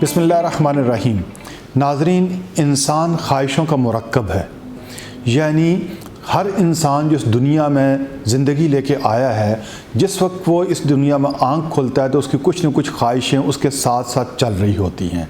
बिस्मिल्लाहिर्रहमानिर्रहीम। नाज़रीन, इंसान ख्वाहिशों का मुरक्कब है, यानी हर इंसान जो इस दुनिया में ज़िंदगी लेके आया है, जिस वक्त वो इस दुनिया में आँख खोलता है तो उसकी कुछ न कुछ ख्वाहिशें उसके साथ साथ चल रही होती हैं।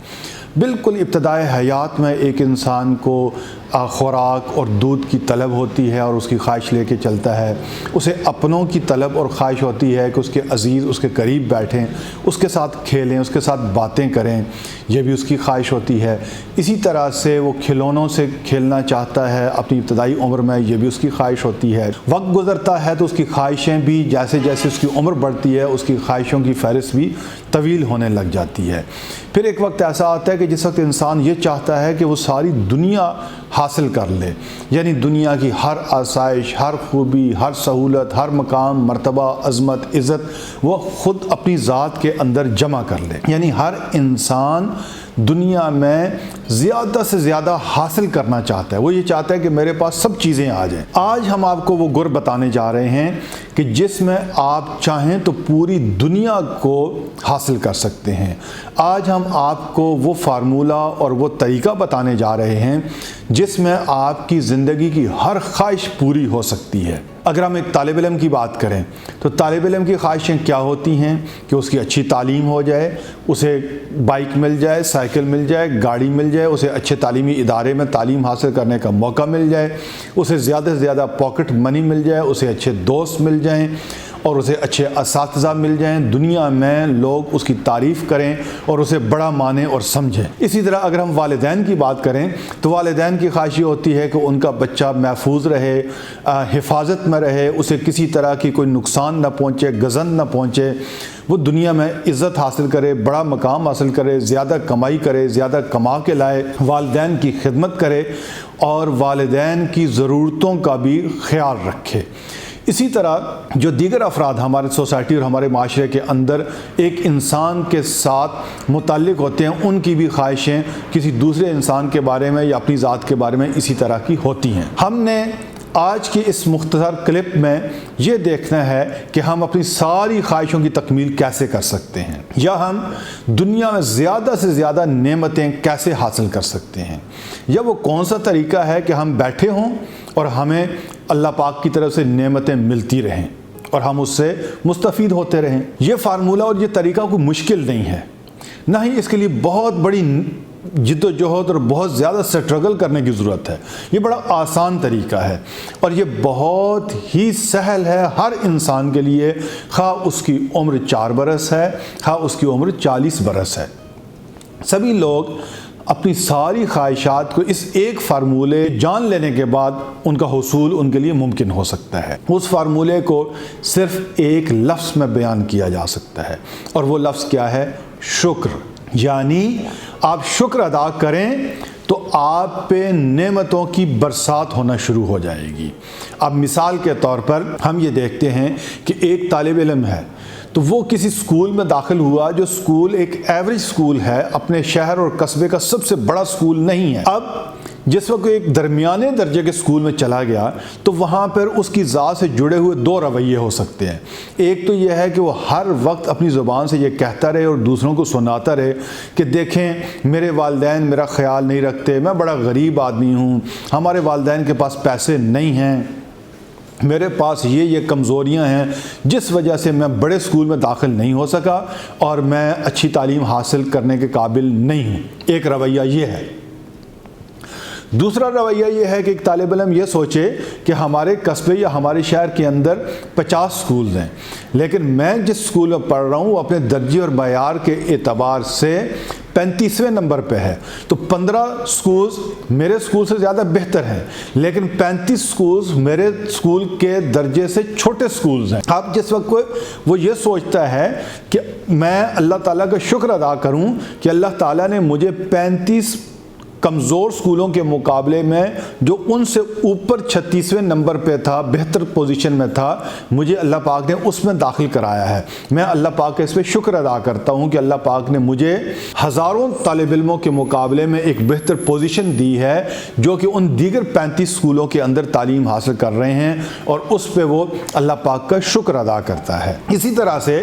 बिल्कुल इब्तदाए हयात में एक इंसान को ख़ुराक और दूध की तलब होती है और उसकी ख्वाहिश लेके चलता है। उसे अपनों की तलब और ख्वाहिश होती है कि उसके अज़ीज़ उसके करीब बैठें, उसके साथ खेलें, उसके साथ बातें करें, यह भी उसकी ख्वाहिश होती है। इसी तरह से वो खिलौनों से खेलना चाहता है अपनी इब्तदाई उम्र में, यह भी उसकी ख्वाहिश होती है। वक्त गुज़रता है तो उसकी ख्वाहिशें भी जैसे जैसे उसकी उम्र बढ़ती है उसकी ख्वाहिशों की फ़हरिस्त भी तवील होने लग जाती है। फिर एक वक्त ऐसा आता है कि जिस वक्त इंसान ये चाहता है कि वो सारी दुनिया हासिल कर ले, यानी दुनिया की हर आसाइश, हर खूबी, हर सहूलत, हर मकाम, मर्तबा, अज़मत, इज़्ज़त वो ख़ुद अपनी ज़ात के अंदर जमा कर ले। यानी हर इंसान दुनिया में ज़्यादा से ज़्यादा हासिल करना चाहता है। वो ये चाहता है कि मेरे पास सब चीज़ें आ जाएं। आज हम आपको वो गुर बताने जा रहे हैं कि जिसमें आप चाहें तो पूरी दुनिया को हासिल कर सकते हैं। आज हम आपको वो फार्मूला और वो तरीका बताने जा रहे हैं जिसमें आपकी ज़िंदगी की हर ख्वाहिश पूरी हो सकती है। अगर हम एक तालिब इल्म की बात करें तो तालिब इल्म की ख्वाहिशें क्या होती हैं कि उसकी अच्छी तालीम हो जाए, उसे बाइक मिल जाए, साइकिल मिल जाए, गाड़ी मिल जाए, उसे अच्छे तालीमी इदारे में तालीम हासिल करने का मौका मिल जाए, उसे ज़्यादा से ज़्यादा पॉकेट मनी मिल जाए, उसे अच्छे दोस्त मिल जाएं और उसे अच्छे असातिज़ा मिल जाएं, दुनिया में लोग उसकी तारीफ़ करें और उसे बड़ा माने और समझें। इसी तरह अगर हम वालिदैन की बात करें तो वालिदैन की ख्वाहिश होती है कि उनका बच्चा महफूज रहे, हिफाजत में रहे, उसे किसी तरह की कोई नुकसान न पहुँचे, गज़न न पहुँचे, वो दुनिया में इज़्ज़त हासिल करे, बड़ा मकाम हासिल करे, ज़्यादा कमाई करे, ज़्यादा कमा के लाए, वालिदैन की खिदमत करे और वालिदैन की ज़रूरतों का भी ख्याल रखे। इसी तरह जो दीगर अफराद हमारे सोसाइटी और हमारे माशरे के अंदर एक इंसान के साथ मुताल्लिक़ होते हैं, उनकी भी ख्वाहिशें किसी दूसरे इंसान के बारे में या अपनी ज़ात के बारे में इसी तरह की होती हैं। हमने आज की इस मुख्तसर क्लिप में ये देखना है कि हम अपनी सारी ख्वाहिशों की तकमील कैसे कर सकते हैं, या हम दुनिया में ज़्यादा से ज़्यादा नेमतें कैसे हासिल कर सकते हैं, या वो कौन सा तरीका है कि हम बैठे हों और हमें अल्लाह पाक की तरफ से नेमतें मिलती रहें और हम उससे मुस्तफ़ीद होते रहें। ये फार्मूला और ये तरीका कोई मुश्किल नहीं है, ना ही इसके लिए बहुत बड़ी जिद्दोजहद और बहुत ज़्यादा स्ट्रगल करने की ज़रूरत है। ये बड़ा आसान तरीका है और ये बहुत ही सहल है हर इंसान के लिए, खा उसकी उम्र 4 बरस है, खा उसकी उम्र 40 बरस है। सभी लोग अपनी सारी ख्वाहिशात को इस एक फार्मूले जान लेने के बाद उनका हुसूल उनके लिए मुमकिन हो सकता है। उस फार्मूले को सिर्फ एक लफ्ज़ में बयान किया जा सकता है और वो लफ्ज़ क्या है? शुक्र। यानी आप शुक्र अदा करें तो आप पे नेमतों की बरसात होना शुरू हो जाएगी। अब मिसाल के तौर पर हम ये देखते हैं कि एक तालिब इल्म है तो वो किसी स्कूल में दाखिल हुआ जो स्कूल एक एवरेज स्कूल है, अपने शहर और कस्बे का सबसे बड़ा स्कूल नहीं है। अब जिस वक्त एक दरमियाने दर्जे के स्कूल में चला गया तो वहाँ पर उसकी ज़ात से जुड़े हुए 2 रवैये हो सकते हैं। एक तो यह है कि वो हर वक्त अपनी ज़ुबान से ये कहता रहे और दूसरों को सुनाता रहे कि देखें मेरे वालिदैन मेरा ख्याल नहीं रखते, मैं बड़ा गरीब आदमी हूँ, हमारे वालिदैन के पास पैसे नहीं हैं, मेरे पास ये कमज़ोरियां हैं जिस वजह से मैं बड़े स्कूल में दाखिल नहीं हो सका और मैं अच्छी तालीम हासिल करने के काबिल नहीं हूँ। एक रवैया ये है। दूसरा रवैया ये है कि एक तालिब इल्म ये सोचे कि हमारे कस्बे या हमारे शहर के अंदर 50 स्कूल हैं, लेकिन मैं जिस स्कूल में पढ़ रहा हूँ अपने दर्जे और मयार के एतबार से 35वें नंबर पे है, तो 15 स्कूल्स मेरे स्कूल से ज़्यादा बेहतर हैं, लेकिन 35 स्कूल्स मेरे स्कूल के दर्जे से छोटे स्कूल्स हैं। अब जिस वक्त वो ये सोचता है कि मैं अल्लाह ताला का शुक्र अदा करूं कि अल्लाह ताला ने मुझे 35 कमज़ोर स्कूलों के मुकाबले में जो उनसे ऊपर 36वें नंबर पे था, बेहतर पोजीशन में था, मुझे अल्लाह पाक ने उसमें दाखिल कराया है। मैं अल्लाह पाक का इस पर शुक्र अदा करता हूँ कि अल्लाह पाक ने मुझे हज़ारों तालिब इल्मों के मुकाबले में एक बेहतर पोजीशन दी है जो कि उन दीगर 35 स्कूलों के अंदर तालीम हासिल कर रहे हैं, और उस पर वो अल्लाह पाक का शुक्र अदा करता है। इसी तरह से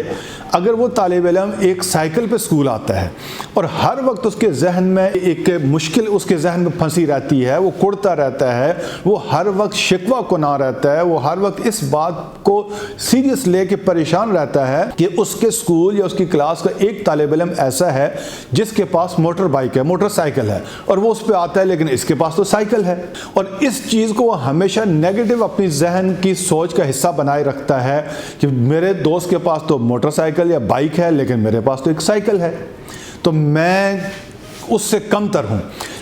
अगर वो तालिब इल्म एक साइकिल पे स्कूल आता है और हर वक्त उसके जहन में एक मुश्किल उसके जहन में फंसी रहती है, वो कुड़ता रहता है, वो हर वक्त शिकवा कुना रहता है, वो हर वक्त इस बात को सीरियस लेके परेशान रहता है कि उसके स्कूल या उसकी क्लास का एक तालिब इल्म ऐसा है जिसके पास मोटर बाइक है, मोटरसाइकिल है, और वो उस पर आता है लेकिन इसके पास तो साइकिल है, और इस चीज़ को वो हमेशा नेगेटिव अपनी जहन की सोच का हिस्सा बनाए रखता है कि मेरे दोस्त के पास तो मोटरसाइकिल या बाइक है लेकिन मेरे पास तो एक साइकिल है, तो मैं उससे कमतर हूँ।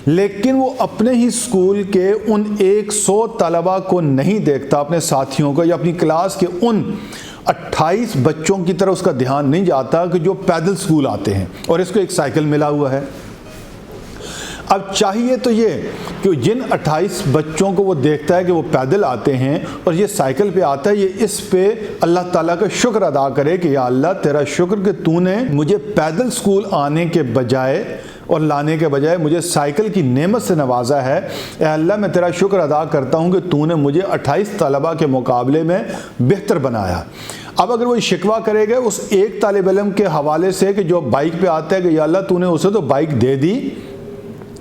लेकिन वो अपने ही स्कूल के उन 100 तलबा को नहीं देखता, अपने साथियों को, या अपनी क्लास के उन 28 बच्चों की तरफ उसका ध्यान नहीं जाता कि जो पैदल स्कूल आते हैं और इसको एक साइकिल मिला हुआ है। अब चाहिए तो ये कि जिन 28 बच्चों को वो देखता है कि वो पैदल आते हैं और ये साइकिल पे आता है, ये इस पे अल्लाह ताला का शुक्र अदा करे कि या अल्लाह तेरा शुक्र कि तूने मुझे पैदल स्कूल आने के बजाय और लाने के बजाय मुझे साइकिल की नेमत से नवाजा है। ए अल्लाह मैं तेरा शुक्र अदा करता हूँ कि तूने मुझे 28 तलबा के मुकाबले में बेहतर बनाया। अब अगर वो शिकवा करेगा उस एक तालिब इल्म के हवाले से कि जो बाइक पे आता है कि या अल्लाह तूने उसे तो बाइक दे दी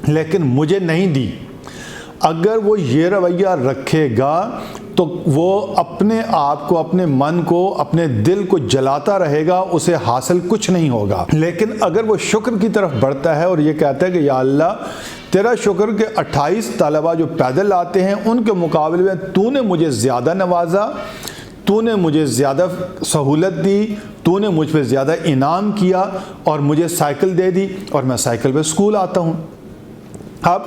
लेकिन मुझे नहीं दी, अगर वो ये रवैया रखेगा तो वो अपने आप को, अपने मन को, अपने दिल को जलाता रहेगा, उसे हासिल कुछ नहीं होगा। लेकिन अगर वो शुक्र की तरफ बढ़ता है और ये कहता है कि या अल्लाह तेरा शुक्र के 28 तलबा जो पैदल आते हैं उनके मुकाबले में तूने मुझे ज़्यादा नवाजा, तूने मुझे ज़्यादा सहूलत दी, तूने मुझ पर ज़्यादा इनाम किया और मुझे साइकिल दे दी और मैं साइकिल पे स्कूल आता हूँ। अब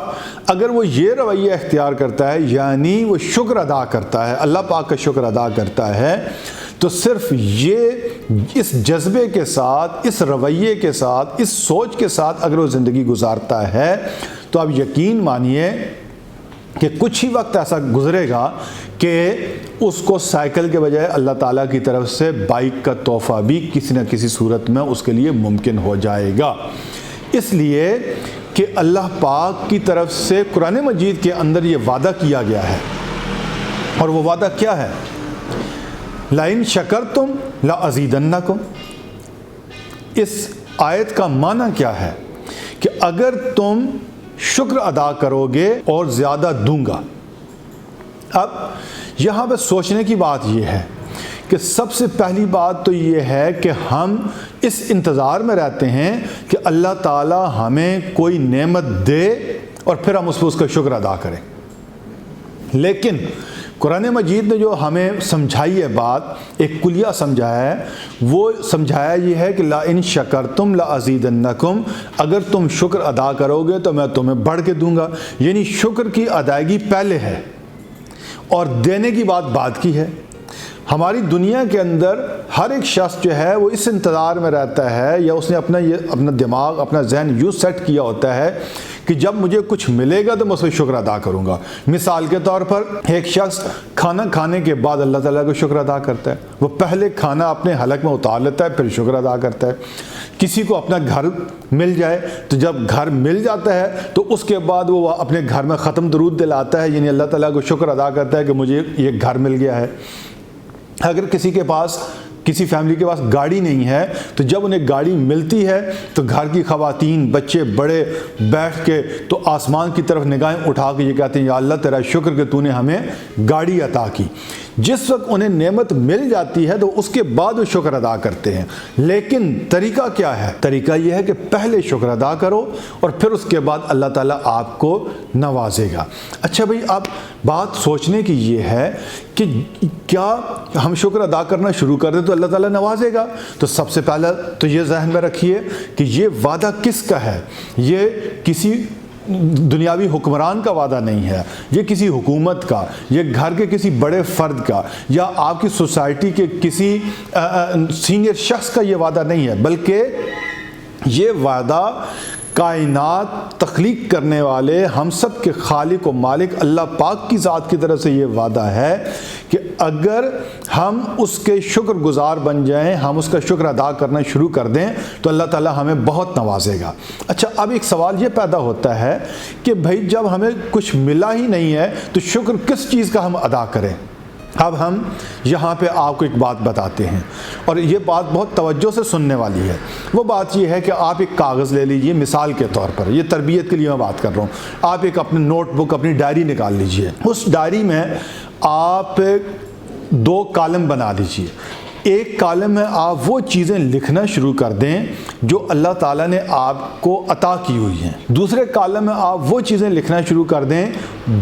अगर वो ये रवैया इख्तियार करता है, यानी वो शुक्र अदा करता है, अल्लाह पाक का शुक्र अदा करता है, तो सिर्फ ये इस जज्बे के साथ, इस रवैये के साथ, इस सोच के साथ अगर वो ज़िंदगी गुजारता है तो आप यकीन मानिए कि कुछ ही वक्त ऐसा गुजरेगा कि उसको साइकिल के बजाय अल्लाह ताला की तरफ से बाइक का तोहफ़ा भी किसी न किसी सूरत में उसके लिए मुमकिन हो जाएगा। इसलिए कि अल्लाह पाक की तरफ से कुरान मजीद के अंदर ये वादा किया गया है, और वो वादा क्या है? लाइन शकरतुम ला अज़ीदन्नकुम। इस आयत का माना क्या है कि अगर तुम शुक्र अदा करोगे और ज़्यादा दूंगा। अब यहाँ पे सोचने की बात यह है कि सबसे पहली बात तो ये है कि हम इस इंतज़ार में रहते हैं कि अल्लाह ताला हमें कोई नेमत दे और फिर हम उस पर उसका शुक्र अदा करें। लेकिन कुरान मजीद ने जो हमें समझाई है बात, एक कुलिया समझाया है, वो समझाया ये है कि ला इन शकरतुम ला अज़ीदन्नकुम, अगर तुम शुक्र अदा करोगे तो मैं तुम्हें बढ़ के दूंगा। यानी शुक्र की अदायगी पहले है और देने की बात बाद की है। हमारी दुनिया के अंदर हर एक शख्स जो है वो इस इंतज़ार में रहता है, या उसने अपना दिमाग, अपना जहन यूँ सेट किया होता है कि जब मुझे कुछ मिलेगा तो मैं उस पर शुक्र अदा करूँगा। मिसाल के तौर पर एक शख्स खाना खाने के बाद अल्लाह ताला को शुक्र अदा करता है, वो पहले खाना अपने हलक में उतार लेता है फिर शुक्र अदा करता है। किसी को अपना घर मिल जाए तो जब घर मिल जाता है तो उसके बाद वो अपने घर में ख़त्म दरूद दिलाता है, यानी अल्लाह ताला को शुक्र अदा करता है कि मुझे ये घर मिल गया है। अगर किसी फैमिली के पास गाड़ी नहीं है तो जब उन्हें गाड़ी मिलती है तो घर की ख़वातीन, बच्चे, बड़े बैठ के तो आसमान की तरफ निगाहें उठा के ये कहते हैं या अल्लाह तेरा शुक्र कि तूने हमें गाड़ी अता की। जिस वक्त उन्हें नेमत मिल जाती है तो उसके बाद वो शुक्र अदा करते हैं। लेकिन तरीका क्या है? तरीका यह है कि पहले शुक्र अदा करो और फिर उसके बाद अल्लाह ताला आपको नवाजेगा। अच्छा भाई, अब बात सोचने की ये है कि क्या हम शुक्र अदा करना शुरू कर दें तो अल्लाह ताला नवाजेगा? तो सबसे पहला तो ये जहन में रखिए कि ये वादा किसका है। ये किसी दुनियावी हुक्मरान का वादा नहीं है, ये किसी हुकूमत का, ये घर के किसी बड़े फ़र्द का या आपकी सोसाइटी के किसी सीनियर शख्स का ये वादा नहीं है, बल्कि ये वादा کائنات تخلیق کرنے والے ہم سب کے خالق و مالک اللہ پاک کی ذات کی طرف سے یہ وعدہ ہے کہ اگر ہم اس کے شکر گزار بن جائیں، ہم اس کا شکر ادا کرنا شروع کر دیں تو اللہ تعالیٰ ہمیں بہت نوازے گا۔ اچھا، اب ایک سوال یہ پیدا ہوتا ہے کہ بھائی جب ہمیں کچھ ملا ہی نہیں ہے تو شکر کس چیز کا ہم ادا کریں؟ اب ہم یہاں پہ آپ کو ایک بات بتاتے ہیں، اور یہ بات بہت توجہ سے سننے والی ہے۔ وہ بات یہ ہے کہ آپ ایک کاغذ لے لیجئے، مثال کے طور پر، یہ تربیت کے لیے میں بات کر رہا ہوں۔ آپ ایک اپنے نوٹ بک، اپنی ڈائری نکال لیجئے، اس ڈائری میں آپ 2 کالم بنا لیجئے۔ ایک کالم میں آپ وہ چیزیں لکھنا شروع کر دیں جو اللہ تعالیٰ نے آپ کو عطا کی ہوئی ہیں۔ دوسرے کالم میں آپ وہ چیزیں لکھنا شروع کر دیں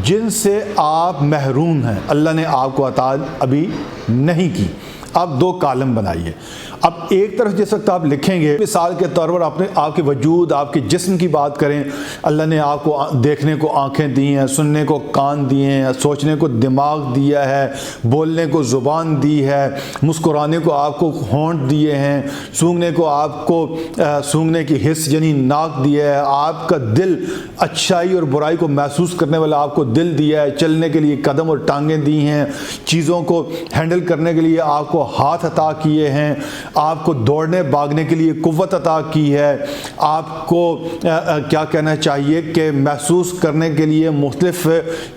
جن سے آپ محروم ہیں، اللہ نے آپ کو عطا ابھی نہیں کی۔ آپ 2 کالم بنائیے۔ اب ایک طرف جس وقت آپ لکھیں گے، مثال کے طور پر آپ کے وجود، آپ کے جسم کی بات کریں، اللہ نے آپ کو دیکھنے کو آنکھیں دی ہیں، سننے کو کان دیے ہیں، سوچنے کو دماغ دیا ہے، بولنے کو زبان دی ہے، مسکرانے کو آپ کو ہونٹ دیے ہیں، سونگھنے کو آپ کو سونگھنے کی حس یعنی ناک دیا ہے، آپ کا دل اچھائی اور برائی کو محسوس کرنے والا آپ کو دل دیا ہے، چلنے کے لیے قدم اور ٹانگیں دی ہیں، چیزوں کو ہینڈل کرنے کے لیے آپ کو ہاتھ عطا کیے ہیں، آپ کو دوڑنے بھاگنے کے لیے قوت عطا کی ہے، آپ کو کیا کہنا چاہیے کہ محسوس کرنے کے لیے مختلف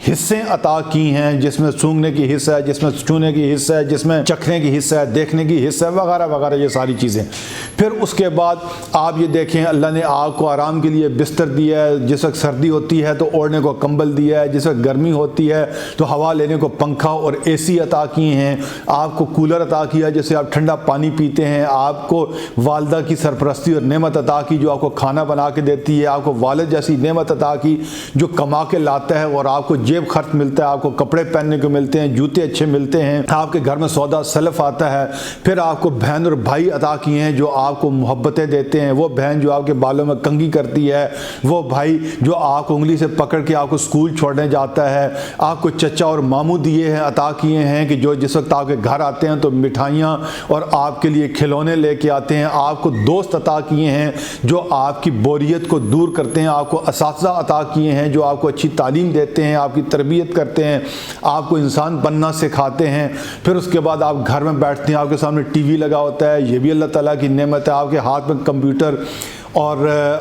حصے عطا کی ہیں، جس میں سونگھنے کی حصہ ہے، جس میں چھونے کی حصہ ہے، جس میں چکھنے کی حصہ ہے، دیکھنے کی حصہ ہے، وغیرہ وغیرہ، یہ ساری چیزیں۔ پھر اس کے بعد آپ یہ دیکھیں، اللہ نے آپ کو آرام کے لیے بستر دیا ہے، جس وقت سردی ہوتی ہے تو اوڑھنے کو کمبل دیا ہے، جس وقت گرمی ہوتی ہے تو ہوا لینے کو پنکھا اور اے سی عطا کیے ہیں، آپ کو کولر عطا کیا جس سے آپ ٹھنڈا پانی پیتے ہیں، آپ کو والدہ کی سرپرستی اور نعمت عطا کی جو آپ کو کھانا بنا کے دیتی ہے، آپ کو والد جیسی نعمت عطا کی جو کما کے لاتا ہے اور آپ کو جیب خرچ ملتا ہے، آپ کو کپڑے پہننے کو ملتے ہیں، جوتے اچھے ملتے ہیں، آپ کے گھر میں سودا سلف آتا ہے۔ پھر آپ کو بہن اور بھائی عطا کیے ہیں جو آپ کو محبتیں دیتے ہیں، وہ بہن جو آپ کے بالوں میں کنگھی کرتی ہے، وہ بھائی جو آپ کو انگلی سے پکڑ کے آپ کو اسکول چھوڑنے جاتا ہے، آپ کو چچا اور ماموں دیے ہیں، عطا کیے ہیں کہ جو جس وقت آپ کے گھر آتے ہیں تو مٹھائیاں اور آپ کے لیے کھلونے لے کے آتے ہیں، آپ کو دوست عطا کیے ہیں جو آپ کی بوریت کو دور کرتے ہیں، آپ کو اساتذہ عطا کیے ہیں جو آپ کو اچھی تعلیم دیتے ہیں، آپ کی تربیت کرتے ہیں، آپ کو انسان بننا سکھاتے ہیں۔ پھر اس کے بعد آپ گھر میں بیٹھتے ہیں، آپ کے سامنے ٹی وی لگا ہوتا ہے، یہ بھی اللہ تعالیٰ کی نعمت ہے، آپ کے ہاتھ میں کمپیوٹر اور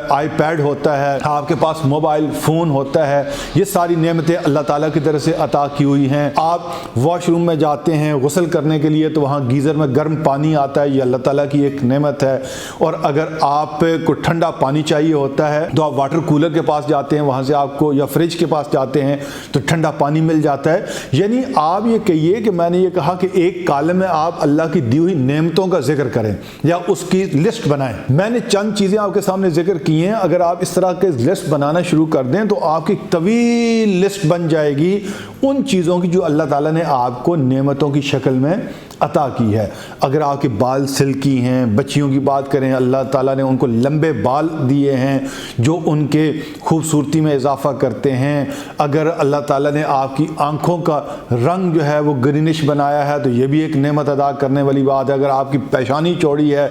آئی پیڈ ہوتا ہے، آپ کے پاس موبائل فون ہوتا ہے، یہ ساری نعمتیں اللہ تعالیٰ کی طرف سے عطا کی ہوئی ہیں۔ آپ واش روم میں جاتے ہیں غسل کرنے کے لیے تو وہاں گیزر میں گرم پانی آتا ہے، یہ اللہ تعالیٰ کی ایک نعمت ہے۔ اور اگر آپ کو ٹھنڈا پانی چاہیے ہوتا ہے تو آپ واٹر کولر کے پاس جاتے ہیں، وہاں سے آپ کو یا فریج کے پاس جاتے ہیں تو ٹھنڈا پانی مل جاتا ہے۔ یعنی آپ یہ کہیے کہ میں نے یہ کہا کہ ایک کالم میں آپ اللہ کی دی ہوئی نعمتوں کا ذکر کریں یا اس کی لسٹ بنائیں۔ میں نے چند چیزیں آپ کے سامنے ذکر کی ہیں، اگر آپ اس طرح کے لسٹ بنانا شروع کر دیں تو آپ کی طویل لسٹ بن جائے گی ان چیزوں کی جو اللہ تعالیٰ نے آپ کو نعمتوں کی شکل میں عطا کی ہے۔ اگر آپ کے بال سلکی ہیں، بچیوں کی بات کریں، اللہ تعالیٰ نے ان کو لمبے بال دیے ہیں جو ان کے خوبصورتی میں اضافہ کرتے ہیں۔ اگر اللہ تعالیٰ نے آپ کی آنکھوں کا رنگ جو ہے وہ گرینش بنایا ہے تو یہ بھی ایک نعمت ادا کرنے والی بات ہے۔ اگر آپ کی پیشانی چوڑی ہے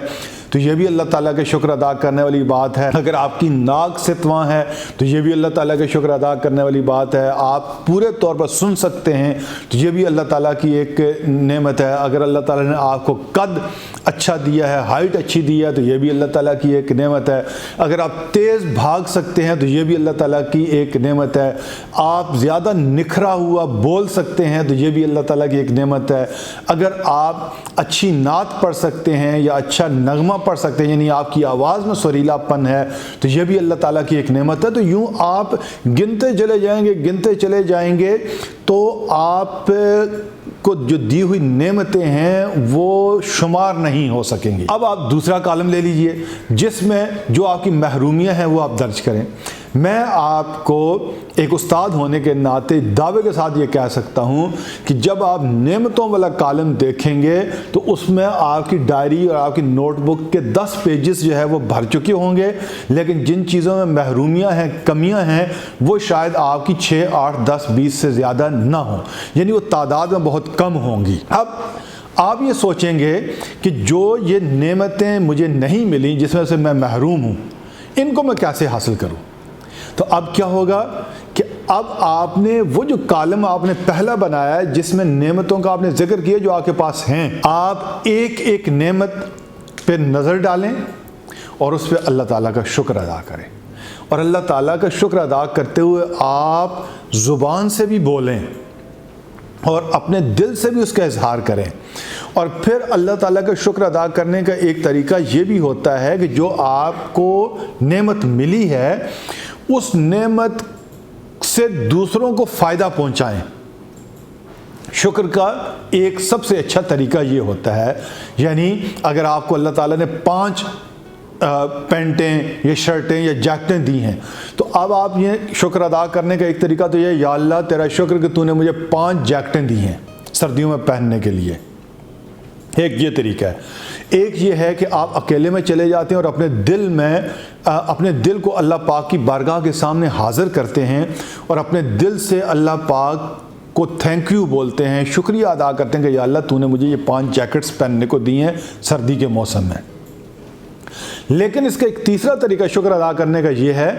تو یہ بھی اللہ تعالیٰ کے شکر ادا کرنے والی بات ہے۔ اگر آپ کی ناک ستواں ہے تو یہ بھی اللہ تعالیٰ کے شکر ادا کرنے والی بات ہے۔ آپ پورے طور پر سن سکتے ہیں تو یہ بھی اللہ تعالیٰ کی ایک نعمت ہے۔ اگر اللہ تعالیٰ نے آپ کو قد اچھا دیا ہے، ہائٹ اچھی دی ہے تو یہ بھی اللہ تعالیٰ کی ایک نعمت ہے۔ اگر آپ تیز بھاگ سکتے ہیں تو یہ بھی اللہ تعالیٰ کی ایک نعمت ہے۔ آپ زیادہ نکھرا ہوا بول سکتے ہیں تو یہ بھی اللہ تعالیٰ کی ایک نعمت ہے۔ اگر آپ اچھی نعت پڑھ سکتے ہیں یا اچھا نغمہ پڑھ سکتے ہیں یعنی آپ کی آواز میں سریلا پن ہے تو یہ بھی اللہ تعالیٰ کی ایک نعمت ہے۔ تو یوں آپ گنتے چلے جائیں گے تو آپ کو جو دی ہوئی نعمتیں ہیں وہ شمار نہیں ہو سکیں گی۔ اب آپ دوسرا کالم لے لیجئے جس میں جو آپ کی محرومیاں ہیں وہ آپ درج کریں۔ میں آپ کو ایک استاد ہونے کے ناطے دعوے کے ساتھ یہ کہہ سکتا ہوں کہ جب آپ نعمتوں والا کالم دیکھیں گے تو اس میں آپ کی ڈائری اور آپ کی نوٹ بک کے 10 پیجز جو ہے وہ بھر چکے ہوں گے، لیکن جن چیزوں میں محرومیاں ہیں، کمیاں ہیں، وہ شاید آپ کی 6، 8، 10، 20 سے زیادہ نہ ہوں، یعنی وہ تعداد میں بہت کم ہوں گی۔ اب آپ یہ سوچیں گے کہ جو یہ نعمتیں مجھے نہیں ملیں جس میں سے میں محروم ہوں، इनको मैं कैसे हासिल करूं? तो अब क्या होगा कि अब आपने वो जो कॉलम आपने पहला बनाया है जिसमें नेमतों का आपने जिक्र किया जो आपके पास हैं, आप एक एक नेमत पे नज़र डालें और उस पर अल्लाह ताला का शुक्र अदा करें। और अल्लाह ताला का शुक्र अदा करते हुए आप ज़ुबान से भी बोलें और अपने दिल से भी उसका इजहार करें। और फिर अल्लाह ताला का शुक्र अदा करने का एक तरीका ये भी होता है कि जो आपको नेमत मिली है उस नेमत से दूसरों को फ़ायदा पहुंचाएं। शुक्र का एक सबसे अच्छा तरीका ये होता है, यानी अगर आपको अल्लाह ताला ने 5 पैंटें या शर्टें या जैकेटें दी हैं, तो अब आप ये शुक्र अदा करने का एक तरीका तो ये, या अल्लाह तेरा शुक्र कि तूने मुझे 5 जैकेटें दी हैं सर्दियों में पहनने के लिए। एक ये तरीका है। एक ये है कि आप अकेले में चले जाते हैं और अपने दिल को अल्लाह पाक की बारगाह के सामने हाज़िर करते हैं और अपने दिल से अल्लाह पाक को थैंक यू बोलते हैं, शुक्रिया अदा करते हैं कि या अल्लाह तूने मुझे ये 5 जैकेट्स पहनने को दी हैं सर्दी के मौसम में। लेकिन इसका एक तीसरा तरीका शुक्र अदा करने का ये है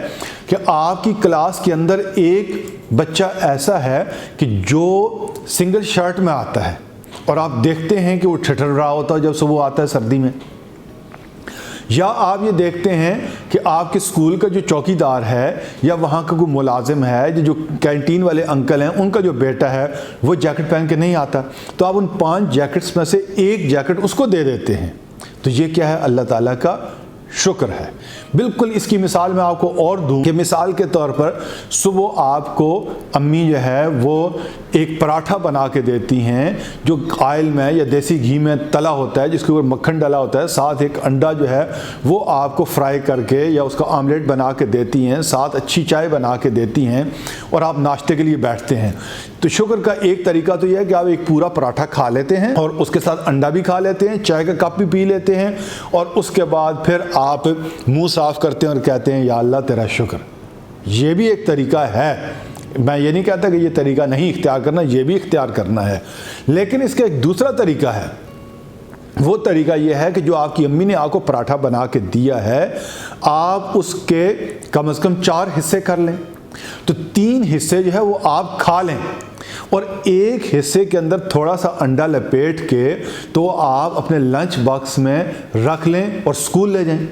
कि आपकी क्लास के अंदर एक बच्चा ऐसा है कि जो सिंगल शर्ट में आता है और आप देखते हैं कि वो ठिठुर रहा होता है जब सुबह आता है सर्दी में, या आप ये देखते हैं कि आपके स्कूल का जो चौकीदार है या वहाँ का कोई मुलाजिम है, जो कैंटीन वाले अंकल हैं, उनका जो बेटा है वो जैकेट पहन के नहीं आता, तो आप उन 5 जैकेट्स में से एक जैकेट उसको दे देते हैं। तो ये क्या है? अल्लाह ताला का शुक्र है। बिल्कुल इसकी मिसाल मैं आपको और दूं कि मिसाल के तौर पर सुबह आपको अम्मी जो है वो एक पराठा बना के देती हैं जो ऑयल में या देसी घी में तला होता है, जिसके ऊपर मक्खन डला होता है, साथ एक अंडा जो है वो आपको फ्राई करके या उसका आमलेट बना के देती हैं, साथ अच्छी चाय बना के देती हैं और आप नाश्ते के लिए बैठते हैं। तो शुक्र का एक तरीका तो यह है कि आप एक पूरा पराठा खा लेते हैं और उसके साथ अंडा भी खा लेते हैं, चाय का कप भी पी लेते हैं और उसके बाद फिर आप मुंह साफ करते हैं और कहते हैं या अल्लाह तेरा शुक्र। ये भी एक तरीका है, मैं ये नहीं कहता कि ये तरीका नहीं इख्तियार करना, ये भी इख्तियार करना है। लेकिन इसका एक दूसरा तरीका है, वो तरीका ये है कि जो आपकी अम्मी ने आपको पराठा बना के दिया है, आप उसके कम से कम 4 हिस्से कर लें, तो 3 हिस्से जो है वो आप खा लें और एक हिस्से के अंदर थोड़ा सा अंडा लपेट के तो आप अपने लंच बॉक्स में रख लें और स्कूल ले जाएं।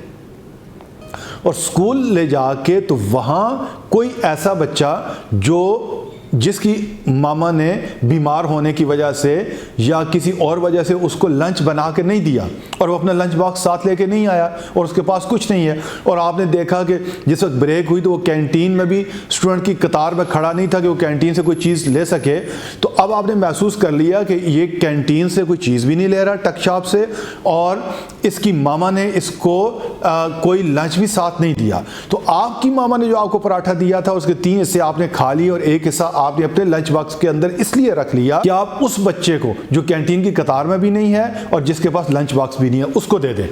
और स्कूल ले जाके तो वहाँ कोई ऐसा बच्चा जिसकी मामा ने बीमार होने की वजह से या किसी और वजह से उसको लंच बना के नहीं दिया और वो अपना लंच बॉक्स साथ लेके नहीं आया और उसके पास कुछ नहीं है, और आपने देखा कि जिस वक्त ब्रेक हुई तो वो कैंटीन में भी स्टूडेंट की कतार में खड़ा नहीं था कि वो कैंटीन से कोई चीज़ ले सके, तो अब आपने महसूस कर लिया कि ये कैंटीन से कोई चीज़ भी नहीं ले रहा टक शॉप से और इसकी मामा ने इसको कोई लंच भी साथ नहीं दिया। तो आपकी मामा ने जो आपको पराठा दिया था उसके 3 हिस्से आपने खा लिए और एक हिस्सा आपने अपने लंच बॉक्स के अंदर इसलिए रख लिया कि आप उस बच्चे को जो कैंटीन की कतार में भी नहीं है और जिसके पास लंच बॉक्स भी नहीं है उसको दे दे,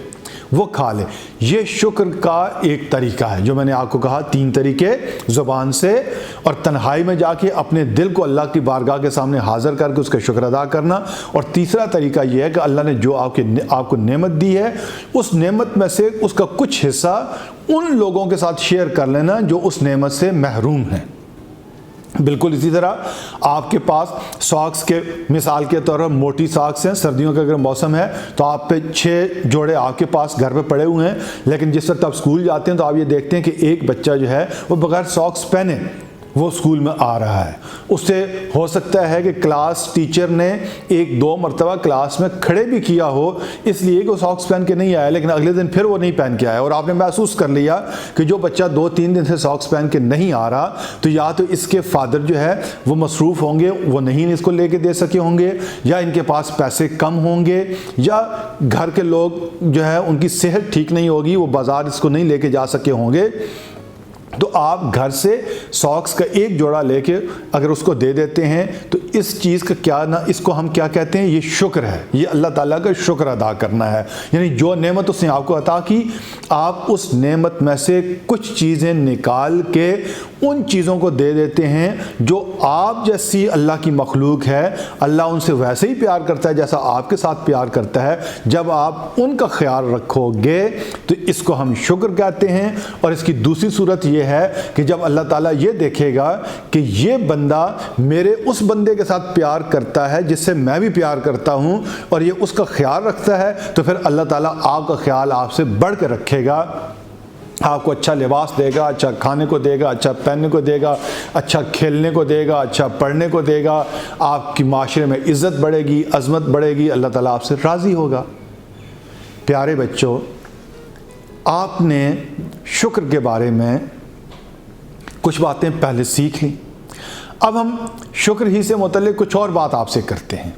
वो खा ले। ये शुक्र का एक तरीका है जो मैंने आपको कहा, 3 तरीके, ज़ुबान से और तन्हाई में जाके अपने दिल को अल्लाह की बारगाह के सामने हाजिर करके उसका शुक्र अदा करना, और तीसरा तरीका ये है कि अल्लाह ने जो आपको नेमत दी है उस नेमत में से उसका कुछ हिस्सा उन लोगों के साथ शेयर कर लेना जो उस नेमत से महरूम हैं। बिल्कुल इसी तरह आपके पास सॉक्स के मिसाल के तौर पर मोटी सॉक्स हैं, सर्दियों का अगर मौसम है तो आप पे 6 जोड़े आपके पास घर पे पड़े हुए हैं, लेकिन जिस वक्त आप स्कूल जाते हैं तो आप ये देखते हैं कि एक बच्चा जो है वो बगैर सॉक्स पहने वो स्कूल में आ रहा है। उससे हो सकता है कि क्लास टीचर ने 1-2 मरतबा क्लास में खड़े भी किया हो इसलिए कि वो सॉक्स पहन के नहीं आया, लेकिन अगले दिन फिर वो नहीं पहन के आया और आपने महसूस कर लिया कि जो बच्चा 2-3 दिन से सॉक्स पहन के नहीं आ रहा तो या तो इसके फादर जो है वो मसरूफ़ होंगे, वो नहीं इसको लेके दे सके होंगे, या इनके पास पैसे कम होंगे, या घर के लोग जो है उनकी सेहत ठीक नहीं होगी, वो बाज़ार इसको नहीं लेके जा सके होंगे। تو آپ گھر سے ساکس کا ایک جوڑا لے کے اگر اس کو دے دیتے ہیں تو اس چیز کا کیا نا، اس کو ہم کیا کہتے ہیں، یہ شکر ہے، یہ اللہ تعالیٰ کا شکر ادا کرنا ہے۔ یعنی جو نعمت اس نے آپ کو عطا کی، آپ اس نعمت میں سے کچھ چیزیں نکال کے ان چیزوں کو دے دیتے ہیں جو آپ جیسی اللہ کی مخلوق ہے، اللہ ان سے ویسے ہی پیار کرتا ہے جیسا آپ کے ساتھ پیار کرتا ہے۔ جب آپ ان کا خیال رکھو گے تو اس کو ہم شکر کہتے ہیں۔ اور اس کی دوسری صورت یہ ہے کہ جب اللہ تعالیٰ یہ دیکھے گا کہ یہ بندہ میرے اس بندے کے ساتھ پیار کرتا ہے جس سے میں بھی پیار کرتا ہوں اور یہ اس کا خیال رکھتا ہے، تو پھر اللہ تعالیٰ آپ کا خیال آپ سے بڑھ کے رکھے گا، آپ کو اچھا لباس دے گا، اچھا کھانے کو دے گا، اچھا پہننے کو دے گا، اچھا کھیلنے کو دے گا، اچھا پڑھنے کو دے گا، آپ کی معاشرے میں عزت بڑھے گی، عظمت بڑھے گی، اللہ تعالیٰ آپ سے راضی ہوگا۔ پیارے بچوں، آپ نے شکر کے بارے میں کچھ باتیں پہلے سیکھ لیں، اب ہم شکر ہی سے متعلق کچھ اور بات آپ سے کرتے ہیں۔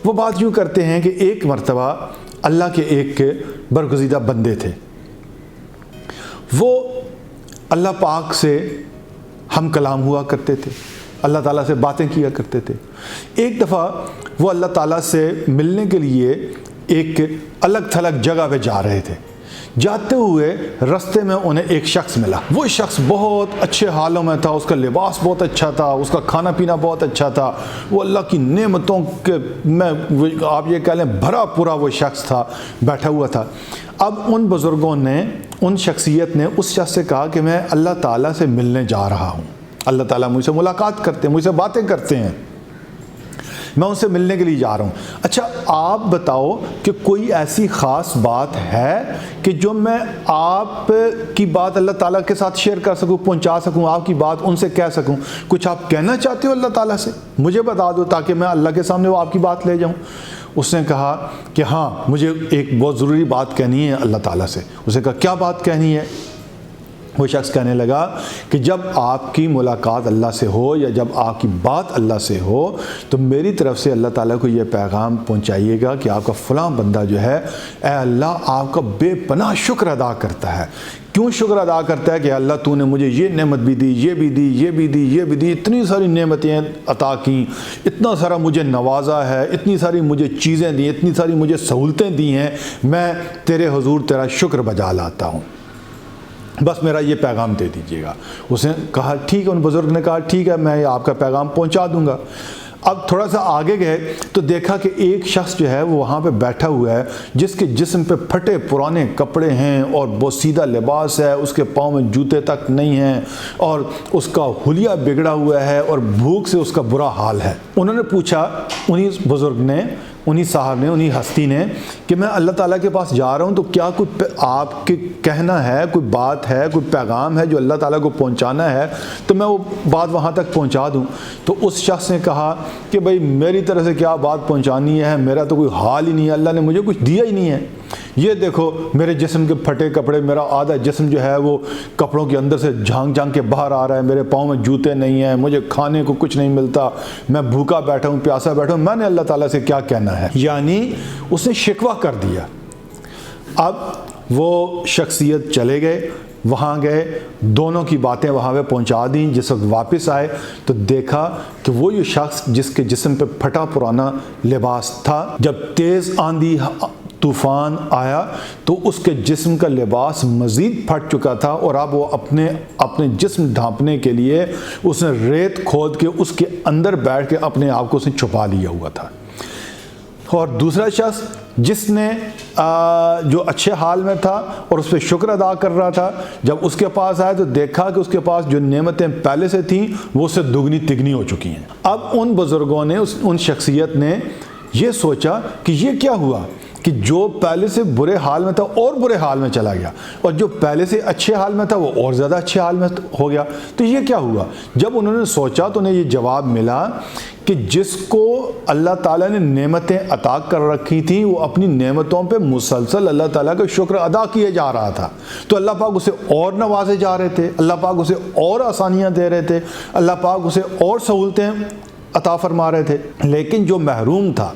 وہ بات یوں کرتے ہیں کہ ایک مرتبہ اللہ کے ایک برگزیدہ بندے تھے، وہ اللہ پاک سے ہم کلام ہوا کرتے تھے، اللہ تعالیٰ سے باتیں کیا کرتے تھے۔ ایک دفعہ وہ اللہ تعالیٰ سے ملنے کے لیے ایک الگ تھلگ جگہ پہ جا رہے تھے۔ جاتے ہوئے رستے میں انہیں ایک شخص ملا۔ وہ شخص بہت اچھے حالوں میں تھا، اس کا لباس بہت اچھا تھا، اس کا کھانا پینا بہت اچھا تھا، وہ اللہ کی نعمتوں کے میں آپ یہ کہہ لیں بھرا پورا وہ شخص تھا، بیٹھا ہوا تھا۔ اب ان بزرگوں نے، ان شخصیت نے اس شخص سے کہا کہ میں اللہ تعالیٰ سے ملنے جا رہا ہوں، اللہ تعالیٰ مجھ سے ملاقات کرتے ہیں، مجھ سے باتیں کرتے ہیں، میں ان سے ملنے کے لیے جا رہا ہوں۔ اچھا آپ بتاؤ کہ کوئی ایسی خاص بات ہے کہ جو میں آپ کی بات اللہ تعالیٰ کے ساتھ شیئر کر سکوں، پہنچا سکوں، آپ کی بات ان سے کہہ سکوں؟ کچھ آپ کہنا چاہتے ہو اللہ تعالیٰ سے؟ مجھے بتا دو تاکہ میں اللہ کے سامنے وہ آپ کی بات لے جاؤں۔ اس نے کہا کہ ہاں مجھے ایک بہت ضروری بات کہنی ہے اللہ تعالیٰ سے۔ اس نے کہا کیا بات کہنی ہے؟ وہ شخص کہنے لگا کہ جب آپ کی ملاقات اللہ سے ہو یا جب آپ کی بات اللہ سے ہو تو میری طرف سے اللہ تعالیٰ کو یہ پیغام پہنچائیے گا کہ آپ کا فلاں بندہ جو ہے، اے اللہ آپ کا بے پناہ شکر ادا کرتا ہے۔ کیوں شکر ادا کرتا ہے؟ کہ اللہ تو نے مجھے یہ نعمت بھی دی، یہ بھی دی، یہ بھی دی، یہ بھی دی، اتنی ساری نعمتیں عطا کیں، اتنا سارا مجھے نوازا ہے، اتنی ساری مجھے چیزیں دی، اتنی ساری مجھے سہولتیں دی ہیں، میں تیرے حضور تیرا شکر بجا لاتا ہوں، بس میرا یہ پیغام دے دیجیے گا۔ اس نے کہا ٹھیک ہے، ان بزرگ نے کہا ٹھیک ہے میں آپ کا پیغام پہنچا دوں گا۔ اب تھوڑا سا آگے گئے تو دیکھا کہ ایک شخص جو ہے وہ وہاں پہ بیٹھا ہوا ہے جس کے جسم پہ پھٹے پرانے کپڑے ہیں اور بوسیدہ لباس ہے، اس کے پاؤں میں جوتے تک نہیں ہیں اور اس کا حلیہ بگڑا ہوا ہے اور بھوک سے اس کا برا حال ہے۔ انہوں نے پوچھا، انہی بزرگ نے، انہی صاحب نے، انہی ہستی نے، کہ میں اللہ تعالیٰ کے پاس جا رہا ہوں تو کیا کوئی آپ کے کہنا ہے، کوئی بات ہے، کوئی پیغام ہے جو اللہ تعالیٰ کو پہنچانا ہے تو میں وہ بات وہاں تک پہنچا دوں؟ تو اس شخص نے کہا کہ بھئی میری طرف سے کیا بات پہنچانی ہے، میرا تو کوئی حال ہی نہیں ہے، اللہ نے مجھے کچھ دیا ہی نہیں ہے۔ یہ دیکھو میرے جسم کے پھٹے کپڑے، میرا آدھا جسم جو ہے وہ کپڑوں کے اندر سے جھانک جھانک کے باہر آ رہا ہے، میرے پاؤں میں جوتے نہیں ہیں، مجھے کھانے کو کچھ نہیں ملتا، میں بھوکا بیٹھا ہوں، پیاسا بیٹھا ہوں، میں نے اللہ تعالیٰ سے کیا کہنا ہے؟ یعنی اس نے شکوہ کر دیا۔ اب وہ شخصیت چلے گئے، وہاں گئے، دونوں کی باتیں وہاں پہ پہنچا دیں۔ جس وقت واپس آئے تو دیکھا کہ وہ یہ شخص جس کے جسم پہ پھٹا پرانا لباس تھا، جب تیز آندھی طوفان آیا تو اس کے جسم کا لباس مزید پھٹ چکا تھا اور اب وہ اپنے جسم ڈھانپنے کے لیے اس نے ریت کھود کے اس کے اندر بیٹھ کے اپنے آپ کو اس نے چھپا لیا ہوا تھا۔ اور دوسرا شخص جس نے جو اچھے حال میں تھا اور اس پہ شکر ادا کر رہا تھا، جب اس کے پاس آئے تو دیکھا کہ اس کے پاس جو نعمتیں پہلے سے تھیں وہ اس سے دگنی تگنی ہو چکی ہیں۔ اب ان بزرگوں نے، ان شخصیت نے یہ سوچا کہ یہ کیا ہوا کہ جو پہلے سے برے حال میں تھا اور برے حال میں چلا گیا، اور جو پہلے سے اچھے حال میں تھا وہ اور زیادہ اچھے حال میں ہو گیا، تو یہ کیا ہوا؟ جب انہوں نے سوچا تو انہیں یہ جواب ملا کہ جس کو اللہ تعالیٰ نے نعمتیں عطا کر رکھی تھیں وہ اپنی نعمتوں پہ مسلسل اللہ تعالیٰ کا شکر ادا کیے جا رہا تھا، تو اللہ پاک اسے اور نوازے جا رہے تھے، اللہ پاک اسے اور آسانیاں دے رہے تھے، اللہ پاک اسے اور سہولتیں عطا فرما رہے تھے۔ لیکن جو محروم تھا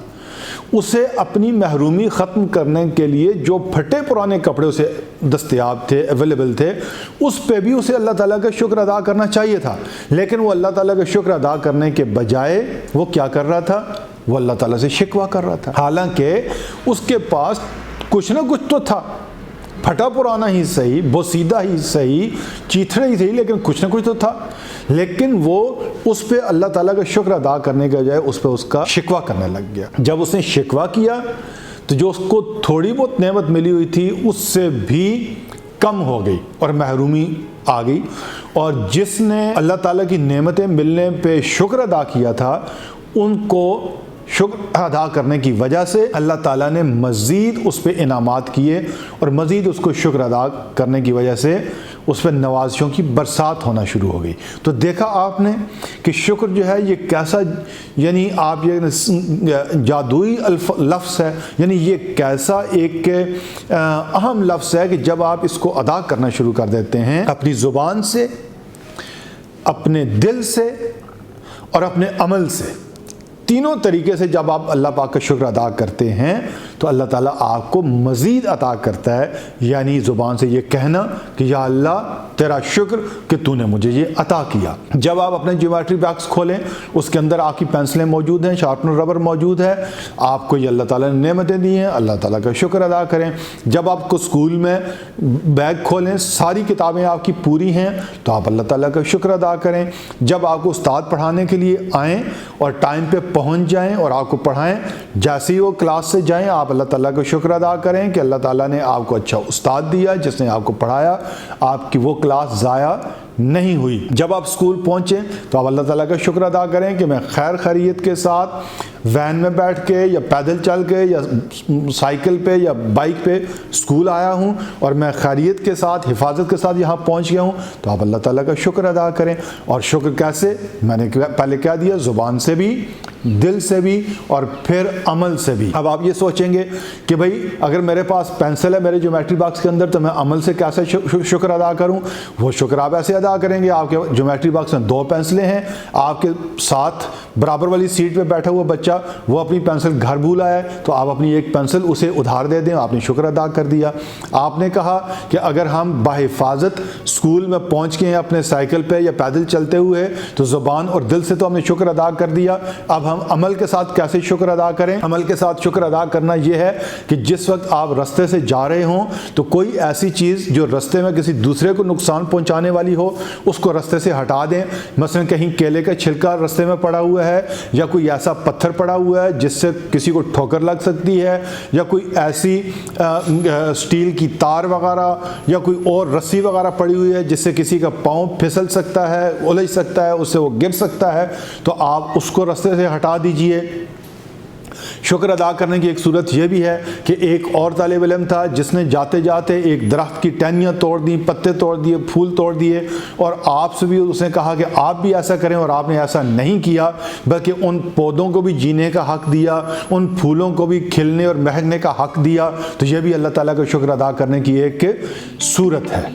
اسے اپنی محرومی ختم کرنے کے لیے جو پھٹے پرانے کپڑے اسے دستیاب تھے، اویلیبل تھے، اس پہ بھی اسے اللہ تعالیٰ کا شکر ادا کرنا چاہیے تھا، لیکن وہ اللہ تعالیٰ کا شکر ادا کرنے کے بجائے وہ کیا کر رہا تھا؟ وہ اللہ تعالیٰ سے شکوہ کر رہا تھا، حالانکہ اس کے پاس کچھ نہ کچھ تو تھا، پھٹا پرانا ہی صحیح، بوسیدہ ہی صحیح، چیتھڑا ہی صحیح، لیکن کچھ نہ کچھ تو تھا، لیکن وہ اس پہ اللہ تعالیٰ کا شکر ادا کرنے کے بجائے اس پہ اس کا شکوہ کرنے لگ گیا۔ جب اس نے شکوہ کیا تو جو اس کو تھوڑی بہت نعمت ملی ہوئی تھی اس سے بھی کم ہو گئی اور محرومی آ گئی، اور جس نے اللہ تعالیٰ کی نعمتیں ملنے پہ شکر ادا کیا تھا ان کو شکر ادا کرنے کی وجہ سے اللہ تعالیٰ نے مزید اس پہ انعامات کیے، اور مزید اس کو شکر ادا کرنے کی وجہ سے اس پہ نوازشوں کی برسات ہونا شروع ہو گئی۔ تو دیکھا آپ نے کہ شکر جو ہے یہ کیسا، یعنی آپ یہ جادوئی لفظ ہے، یعنی یہ کیسا ایک اہم لفظ ہے کہ جب آپ اس کو ادا کرنا شروع کر دیتے ہیں اپنی زبان سے، اپنے دل سے اور اپنے عمل سے، تینوں طریقے سے جب آپ اللہ پاک کا شکر ادا کرتے ہیں تو اللہ تعالیٰ آپ کو مزید عطا کرتا ہے، یعنی زبان سے یہ کہنا کہ یا اللہ تیرا شکر کہ تو نے مجھے یہ عطا کیا۔ جب آپ اپنے جیومیٹری باکس کھولیں اس کے اندر آپ کی پینسلیں موجود ہیں، شارپنر ربر موجود ہے، آپ کو یہ اللہ تعالیٰ نے نعمتیں دی ہیں، اللہ تعالیٰ کا شکر ادا کریں۔ جب آپ کو اسکول میں بیگ کھولیں ساری کتابیں آپ کی پوری ہیں تو آپ اللہ تعالیٰ کا شکر ادا کریں۔ جب آپ کو استاد پڑھانے کے لیے آئیں اور ٹائم پہ پہنچ جائیں اور آپ کو پڑھائیں، جیسے ہی وہ کلاس سے جائیں آپ اللہ تعالیٰ کا شکر ادا کریں کہ اللہ تعالیٰ نے آپ کو اچھا استاد دیا جس نے آپ کو پڑھایا، آپ کی وہ کلاس ضائع نہیں ہوئی۔ جب آپ اسکول پہنچیں تو آپ اللہ تعالیٰ کا شکر ادا کریں کہ میں خیر خیریت کے ساتھ وین میں بیٹھ کے یا پیدل چل کے یا سائیکل پہ یا بائک پہ اسکول آیا ہوں اور میں خیریت کے ساتھ، حفاظت کے ساتھ یہاں پہنچ گیا ہوں، تو آپ اللہ تعالیٰ کا شکر ادا کریں۔ اور شکر کیسے؟ میں نے پہلے کیا دیا، زبان سے بھی، دل سے بھی اور پھر عمل سے بھی۔ اب آپ یہ سوچیں گے کہ بھئی اگر میرے پاس پینسل ہے میرے جیومیٹری باکس کے اندر تو میں عمل سے کیسے شکر ادا کروں؟ وہ شکر آپ ایسے ادا کریں گے، آپ کے جیومیٹری باکس میں 2 پینسلیں ہیں، آپ کے ساتھ برابر والی سیٹ پہ بیٹھا ہوا بچہ وہ اپنی پینسل گھر بھول آیا ہے تو آپ اپنی ایک پینسل اسے ادھار دے دیں، آپ نے شکر ادا کر دیا۔ آپ نے کہا کہ اگر ہم بحفاظت اسکول میں پہنچ گئے ہیں اپنے سائیکل پہ یا پیدل چلتے ہوئے تو زبان اور دل سے تو ہم نے شکر ادا کر دیا، اب ہم عمل کے ساتھ کیسے شکر ادا کریں؟ عمل کے ساتھ شکر ادا کرنا یہ ہے کہ جس وقت آپ رستے سے جا رہے ہوں تو کوئی ایسی چیز جو رستے میں کسی دوسرے کو نقصان پہنچانے والی ہو اس کو رستے سے ہٹا دیں، مثلا کہیں کیلے کا چھلکا رستے میں پڑا ہوا ہے یا کوئی ایسا پتھر پڑا ہوا ہے جس سے کسی کو ٹھوکر لگ سکتی ہے، یا کوئی ایسی سٹیل کی تار وغیرہ یا کوئی اور رسی وغیرہ پڑی ہوئی ہے جس سے کسی کا پاؤں پھسل سکتا ہے، الجھ سکتا ہے، اس سے وہ گر سکتا ہے، تو آپ اس کو رستے سے ہٹا دیجئے۔ شکر ادا کرنے کی ایک صورت یہ بھی ہے کہ ایک اور طالب علم تھا جس نے جاتے جاتے ایک درخت کی ٹہنیاں توڑ دیں، پتے توڑ دیے، پھول توڑ دیے، اور آپ سے بھی اس نے کہا کہ آپ بھی ایسا کریں، اور آپ نے ایسا نہیں کیا بلکہ ان پودوں کو بھی جینے کا حق دیا، ان پھولوں کو بھی کھلنے اور مہکنے کا حق دیا۔ تو یہ بھی اللہ تعالیٰ کا شکر ادا کرنے کی ایک صورت ہے۔